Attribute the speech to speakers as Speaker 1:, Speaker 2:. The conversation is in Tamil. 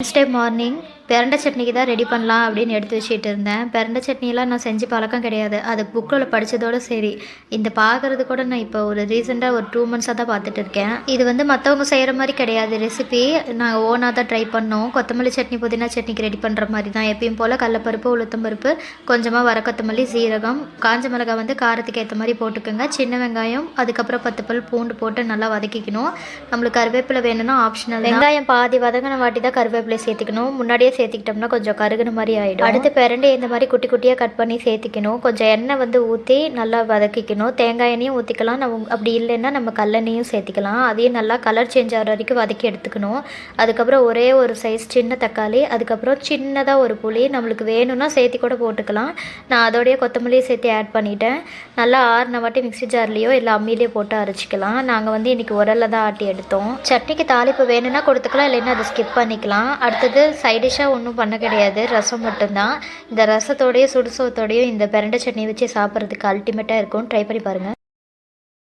Speaker 1: நெக்ஸ்ட் டே மார்னிங் பிரண்டை சட்னிக்கு தான் ரெடி பண்ணலாம் அப்படின்னு எடுத்து வச்சுட்டு இருந்தேன். பிரண்டை சட்னியெல்லாம் நான் செஞ்சு பழக்கம் கிடையாது. அது புக்கில் படித்ததோடு சரி. இந்த பார்க்குறது கூட நான் இப்போ ஒரு ரீசெண்டாக ஒரு 2 மந்த்ஸாக தான் பார்த்துட்டு இருக்கேன். இது வந்து மற்றவங்க செய்கிற மாதிரி கிடையாது ரெசிபி. நாங்கள் ஓனாக தான் ட்ரை பண்ணோம். கொத்தமல்லி சட்னி புதினா சட்னிக்கு ரெடி பண்ணுற மாதிரி தான். எப்பயும் போல் கடலப்பருப்பு உளுத்தம்பருப்பு கொஞ்சமாக வர கொத்தமல்லி சீரகம் காஞ்ச மிளகாய் வந்து காரத்துக்கு ஏற்ற மாதிரி போட்டுக்கோங்க. சின்ன வெங்காயம் அதுக்கப்புறம் 10 பல் பூண்டு போட்டு நல்லா வதக்கிக்கணும். நம்மளுக்கு கருவேப்பிலை வேணும்னா ஆப்ஷனல். வெங்காயம் பாதி வதங்கின வாட்டி தான் கருவேப்பிலை சேர்த்துக்கணும். முன்னாடியே சேர்த்துக்கிட்டோம்னா கொஞ்சம் கருகுன மாதிரி ஆகிடும். அடுத்து பிரண்டை இந்த மாதிரி குட்டி குட்டியாக கட் பண்ணி சேர்த்துக்கணும். கொஞ்சம் எண்ணெய் வந்து ஊற்றி நல்லா வதக்கிக்கணும். தேங்காய் எண்ணெயும் ஊற்றிக்கலாம். அப்படி இல்லைன்னா நம்ம கல்லெண்ணையும் சேர்த்துக்கலாம். அதையும் நல்லா கலர் சேஞ்ச் ஆகிற வரைக்கும் வதக்கி எடுத்துக்கணும். அதுக்கப்புறம் ஒரே ஒரு சைஸ் சின்ன தக்காளி, அதுக்கப்புறம் சின்னதாக ஒரு புளி நம்மளுக்கு வேணும்னா சேர்த்து கூட போட்டுக்கலாம். நான் அதோடைய கொத்தமல்லியை சேர்த்து ஆட் பண்ணிட்டேன். நல்லா ஆறின வாட்டி மிக்ஸி ஜார்லேயோ இல்லை அம்மிலேயோ போட்டு அரைச்சிக்கலாம். நாங்கள் வந்து இன்றைக்கி உரலில் தான் ஆட்டி எடுத்தோம். சட்னிக்கு தாளிப்பு வேணும்னா கொடுத்துக்கலாம், இல்லைன்னா அதை ஸ்கிப் பண்ணிக்கலாம். அடுத்தது சைடிஷாக ஒன்றும் பண்ண கிடையாது, ரசம் மட்டும்தான். இந்த ரசத்தோடையும் சுடுசோத்தோடையும் இந்த பிரண்டை சட்னி வச்சு சாப்பிட்றதுக்கு அல்டிமேட்டாக இருக்கும். ட்ரை பண்ணி பாருங்கள்.